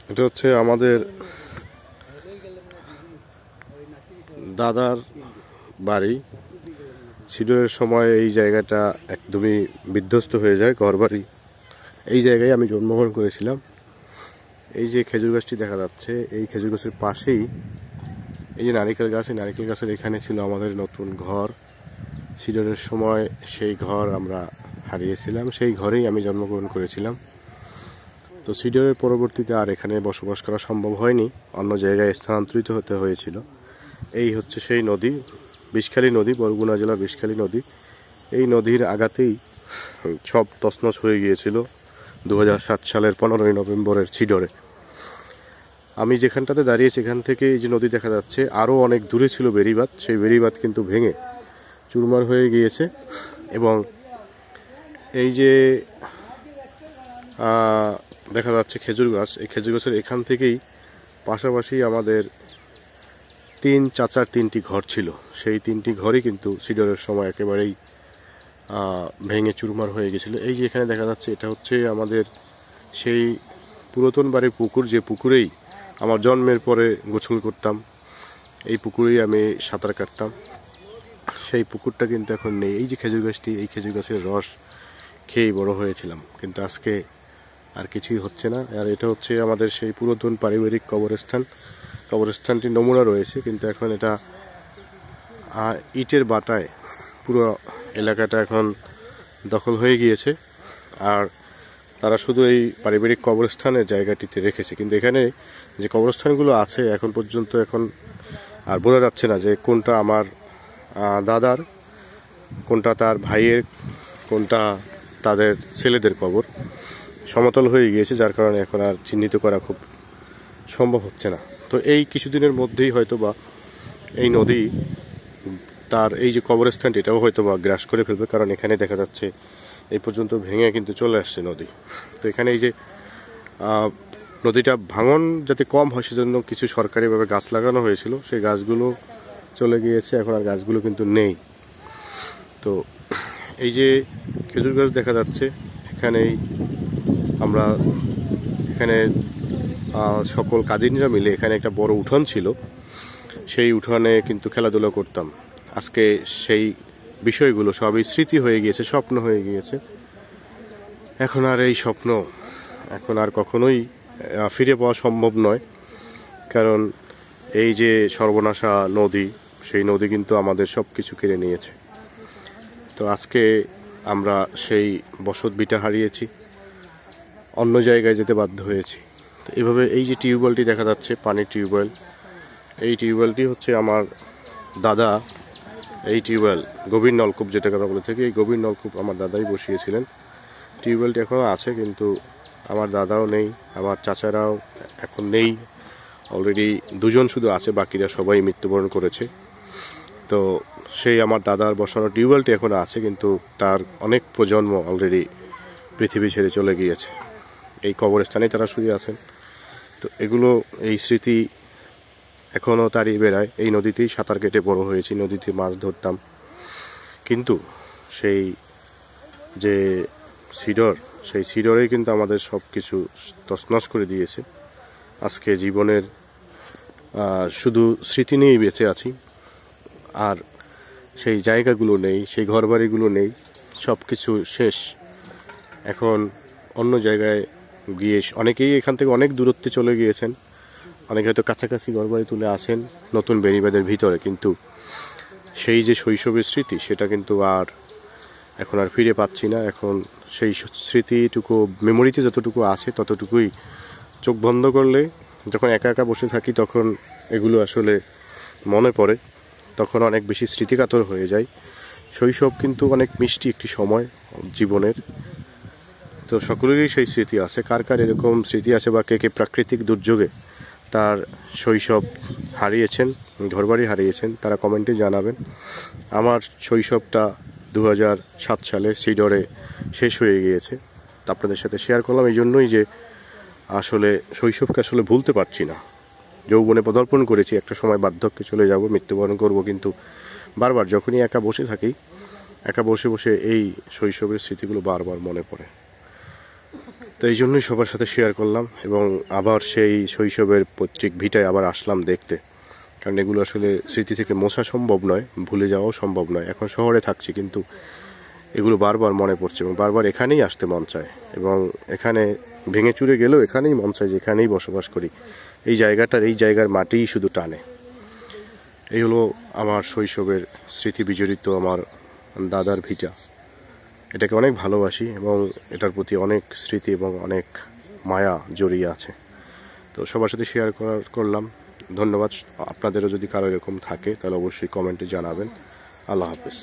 এটা হচ্ছে আমাদের দাদার বাড়ি। সিডরের সময় এই জায়গাটা একদমই বিধ্বস্ত হয়ে যায়, ঘরবাড়ি। এই জায়গায় আমি জন্মগ্রহণ করেছিলাম। এই যে খেজুর গাছটি দেখা যাচ্ছে, এই খেজুর গাছের পাশেই এই যে নারিকেল গাছ, এই নারিকেল গাছের এখানে ছিল আমাদের নতুন ঘর। সিডরের সময় সেই ঘর আমরা হারিয়েছিলাম, সেই ঘরেই আমি জন্মগ্রহণ করেছিলাম। তো সিডরের পরবর্তীতে আর এখানে বসবাস করা সম্ভব হয়নি, অন্য জায়গায় স্থানান্তরিত হতে হয়েছিল। এই হচ্ছে সেই নদী, বিষখালী নদী, বরগুনা জেলার বিষখালী নদী। এই নদীর আগাতেই সব তছনছ হয়ে গিয়েছিল 2007 সালের 15ই নভেম্বরের সিডরে। আমি যেখানটাতে দাঁড়িয়েছি এখান থেকে এই যে নদী দেখা যাচ্ছে, আরও অনেক দূরে ছিল বেড়িবাঁধ। সেই বেড়িবাঁধ কিন্তু ভেঙে চুরমার হয়ে গিয়েছে। এবং এই যে দেখা যাচ্ছে খেজুর গাছ, এই খেজুর গাছের এখান থেকেই পাশাপাশি আমাদের 3 চাচার 3টি ঘর ছিল। সেই 3টি ঘরই কিন্তু সিডরের সময় একেবারেই ভেঙে চুরমার হয়ে গেছিল। এই যে এখানে দেখা যাচ্ছে, এটা হচ্ছে আমাদের সেই পুরাতন বাড়ির পুকুর, যে পুকুরেই আমার জন্মের পরে গোসল করতাম, এই পুকুরেই আমি সাঁতার কাটতাম। সেই পুকুরটা কিন্তু এখন নেই। এই যে খেজুর গাছটি, এই খেজুর গাছের রস খেয়েই বড় হয়েছিলাম, কিন্তু আজকে আর কিছুই হচ্ছে না। আর এটা হচ্ছে আমাদের সেই পুরাতন পারিবারিক কবরস্থান। কবরস্থানটি নমুনা রয়েছে, কিন্তু এখন এটা ইটের বাটায় পুরো এলাকাটা এখন দখল হয়ে গিয়েছে। আর তারা শুধু এই পারিবারিক কবরস্থানের জায়গাটিতে রেখেছে, কিন্তু এখানে যে কবরস্থানগুলো আছে এখন পর্যন্ত এখন আর বোঝা যাচ্ছে না যে কোনটা আমার দাদার, কোনটা তার ভাইয়ের, কোনটা তাদের ছেলেদের কবর। সমতল হয়ে গিয়েছে, যার কারণে এখন আর চিহ্নিত করা খুব সম্ভব হচ্ছে না। তো এই কিছুদিনের মধ্যেই হয়তোবা এই নদী তার এই যে কবরস্থানটি, এটাও হয়তোবা গ্রাস করে ফেলবে, কারণ এখানে দেখা যাচ্ছে এই পর্যন্ত ভেঙে কিন্তু চলে আসছে নদী। তো এখানে এই যে নদীটা ভাঙন যাতে কম হয় সেজন্য কিছু সরকারিভাবে গাছ লাগানো হয়েছিল, সেই গাছগুলো চলে গিয়েছে, এখন আর গাছগুলো কিন্তু নেই। তো এই যে খেজুর গাছ দেখা যাচ্ছে, এখানেই আমরা এখানে সকল কাজিনরা মিলে এখানে একটা বড় উঠোন ছিল, সেই উঠোনে কিন্তু খেলাধুলা করতাম। আজকে সেই বিষয়গুলো সবই স্মৃতি হয়ে গিয়েছে, স্বপ্ন হয়ে গিয়েছে। এখন আর এই স্বপ্ন এখন আর কখনোই ফিরে পাওয়া সম্ভব নয়, কারণ এই যে সর্বনাশা নদী, সেই নদী কিন্তু আমাদের সব কিছু কেড়ে নিয়েছে। তো আজকে আমরা সেই বসত ভিটা হারিয়েছি, অন্য জায়গায় যেতে বাধ্য হয়েছি। তো এভাবে এই যে টিউবওয়েলটি দেখা যাচ্ছে, পানির টিউবওয়েল, এই টিউবওয়েলটি হচ্ছে আমার দাদা, এই টিউবওয়েল গভীর নলকূপ যেটাকে আমরা বলে থাকি, এই গভীর নলকূপ আমার দাদাই বসিয়েছিলেন। টিউবওয়েলটি এখনও আছে, কিন্তু আমার দাদাও নেই, আমার চাচারাও এখন নেই। অলরেডি 2 জন শুধু আছে, বাকিরা সবাই মৃত্যুবরণ করেছে। তো সেই আমার দাদার বসানো টিউবওয়েলটি এখনও আছে, কিন্তু তার অনেক প্রজন্ম অলরেডি পৃথিবী ছেড়ে চলে গিয়েছে। এই কবরস্থানেই তারা শুয়ে আছেন। তো এগুলো, এই স্মৃতি এখনও তাড়িয়ে বেড়ায়। এই নদীতেই সাঁতার কেটে বড় হয়েছি, নদীতে মাছ ধরতাম। কিন্তু সেই যে সিডর, সেই সিডরেই কিন্তু আমাদের সব কিছু তছনছ করে দিয়েছে। আজকে জীবনের শুধু স্মৃতি নিয়েই বেঁচে আছি, আর সেই জায়গাগুলো নেই, সেই ঘরবাড়িগুলো নেই, সব কিছু শেষ। এখন অন্য জায়গায় গিয়ে অনেকেই এখান থেকে অনেক দূরত্বে চলে গিয়েছেন, অনেকে হয়তো কাছাকাছি ঘরবাড়ি তুলে আছেন নতুন বেড়িবাঁধের ভিতরে, কিন্তু সেই যে শৈশবের স্মৃতি, সেটা কিন্তু আর এখন আর ফিরে পাচ্ছি না। এখন সেই স্মৃতিটুকু, মেমোরিতে যতটুকু আছে ততটুকুই চোখ বন্ধ করলে, যখন একা একা বসে থাকি তখন এগুলো আসলে মনে পড়ে, তখন অনেক বেশি স্মৃতিকাতর হয়ে যায়। শৈশব কিন্তু অনেক মিষ্টি একটি সময় জীবনের। তো সকলেরই সেই স্মৃতি আছে। কার কার এরকম স্মৃতি আছে, বা কে কে প্রাকৃতিক দুর্যোগে তার শৈশব হারিয়েছেন, ঘরবাড়ি হারিয়েছেন, তারা কমেন্টে জানাবেন। আমার শৈশবটা 2007 সালে সিডরে শেষ হয়ে গিয়েছে। তা আপনাদের সাথে শেয়ার করলাম এই জন্যই যে আসলে শৈশবকে আসলে ভুলতে পারছি না। যৌবনে পদার্পণ করেছি, একটা সময় বার্ধক্যে চলে যাব, মৃত্যুবরণ করব, কিন্তু বারবার যখনই একা বসে থাকি, একা বসে বসে এই শৈশবের স্মৃতিগুলো বারবার মনে পড়ে। তো এই জন্যই সবার সাথে শেয়ার করলাম, এবং আবার সেই শৈশবের পৈতৃক ভিটায় আবার আসলাম দেখতে। কারণ এগুলো আসলে স্মৃতি থেকে মোছা সম্ভব নয়, ভুলে যাওয়াও সম্ভব নয়। এখন শহরে থাকছি, কিন্তু এগুলো বারবার মনে পড়ছে এবং বারবার এখানেই আসতে মন চায়, এবং এখানে ভেঙে চুরে গেলেও এখানেই মন চায়, যেখানেই বসবাস করি এই জায়গার মাটিই শুধু টানে। এই হলো আমার শৈশবের স্মৃতি বিজড়িত আমার দাদার ভিটা। এটাকে অনেক ভালোবাসি এবং এটার প্রতি অনেক স্মৃতি এবং অনেক মায়া জড়িয়ে আছে। তো সবার সাথে শেয়ার করলাম। ধন্যবাদ। আপনাদেরও যদি কারো এরকম থাকে তাহলে অবশ্যই কমেন্টে জানাবেন। আল্লাহ হাফেজ।